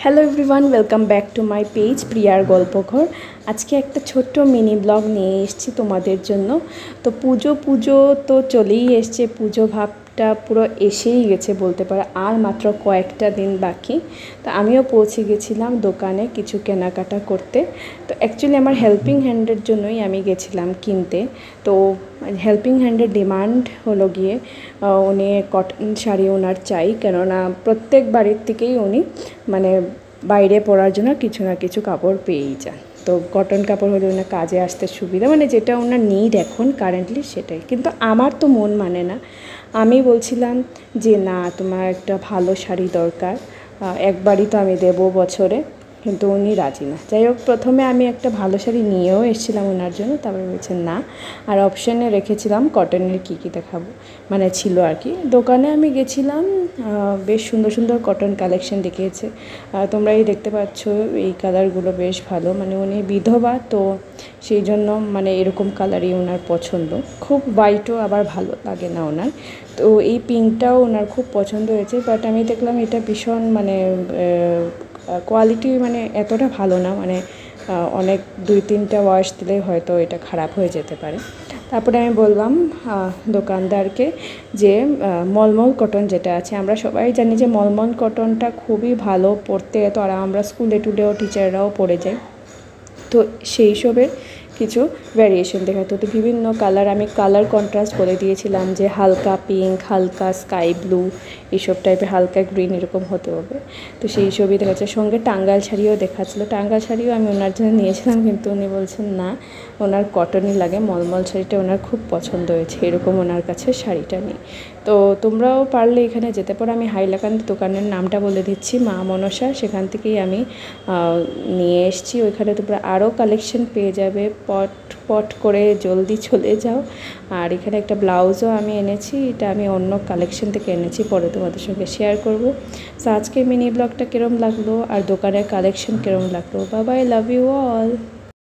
Hello everyone, welcome back to my page প্রিয়ার গল্পঘর। আজকে একটা ছোট্ট মিনি ব্লগ নিয়ে এসেছি তোমাদের জন্য। তো পুজো তো চলেই এসছে, পুজো ভাবটা পুরো এসেই গেছে বলতে পারো, আর মাত্র কয়েকটা দিন বাকি। তো আমিও পৌঁছে গেছিলাম দোকানে কিছু কেনাকাটা করতে। তো অ্যাকচুয়ালি আমার হেল্পিং হ্যান্ডের জন্যই আমি গেছিলাম কিনতে। তো হেল্পিং হ্যান্ডের ডিমান্ড হলো গিয়ে উনি কটন শাড়ি ওনার চাই, কেননা প্রত্যেক বাড়ির থেকেই উনি মানে বাইরে পরার জন্য কিছু না কিছু কাপড় পেয়েই যান। তো কটন কাপড় হলে ওনার কাজে আসতে সুবিধা, মানে যেটা ওনার নিড এখন কারেন্টলি সেটাই। কিন্তু আমার তো মন মানে না, আমি বলছিলাম যে না, তোমার একটা ভালো শাড়ি দরকার, একবারই তো আমি দেবো বছরে, কিন্তু উনি রাজি না। যাই হোক, প্রথমে আমি একটা ভালো শাড়ি নিয়েও এসেছিলাম ওনার জন্য, তারপরে বলছেন না। আর অপশানে রেখেছিলাম কটনের কী দেখাবো, মানে ছিল আর কি। দোকানে আমি গেছিলাম, বেশ সুন্দর সুন্দর কটন কালেকশন দেখিয়েছে। তোমরা এই দেখতে পাচ্ছ, এই কালারগুলো বেশ ভালো, মানে উনি বিধবা তো সেই জন্য মানে এরকম কালারই ওনার পছন্দ। খুব হোয়াইটও আবার ভালো লাগে না ওনার। তো এই পিঙ্কটাও ওনার খুব পছন্দ হয়েছে, বাট আমি দেখলাম এটা ভীষণ মানে কোয়ালিটি মানে এতটা ভালো না, মানে অনেক 2-3টা ওয়াশ দিলেই হয়তো এটা খারাপ হয়ে যেতে পারে। তারপরে আমি বললাম দোকানদারকে যে মলমল কটন যেটা আছে, আমরা সবাই জানি যে মলমল কটনটা খুবই ভালো পরতে, তো আর আমরা স্কুলে টুলেও টিচাররাও পরে যাই। তো সেই সবের কিছু ভ্যারিয়েশন দেখাতো। তো বিভিন্ন কালার, আমি কালার কন্ট্রাস্ট বলে দিয়েছিলাম যে হালকা পিঙ্ক, হালকা স্কাই ব্লু, এইসব টাইপের, হালকা গ্রিন এরকম হতে হবে। তো সেই সবই দেখাচ্ছে। সঙ্গে টাঙ্গাইল শাড়িও দেখাচ্ছিলো। টাঙ্গাইল শাড়িও আমি ওনার জন্য নিয়েছিলাম, কিন্তু উনি বলছেন না, ওনার কটনই লাগে, মলমল শাড়িটা ওনার খুব পছন্দ হয়েছে, এরকম ওনার কাছে শাড়িটা নেই। তো তোমরাও পারলে এখানে যেতে পারো। আমি হাইলাকান্দি দোকানের নামটা বলে দিচ্ছি, মা মনসা, সেখান থেকেই আমি নিয়ে এসেছি। ওইখানে তোমরা আরও কালেকশন পেয়ে যাবে, পট করে জলদি চলে যাও। আর এখানে একটা ব্লাউজও আমি এনেছি, এটা আমি অন্য কালেকশন থেকে এনেছি, পরে তোমাদের সঙ্গে শেয়ার করব। সো আজকে মিনি ব্লগটা কীরকম লাগলো আর দোকানের কালেকশন কীরকম লাগলো, bye bye, love you all.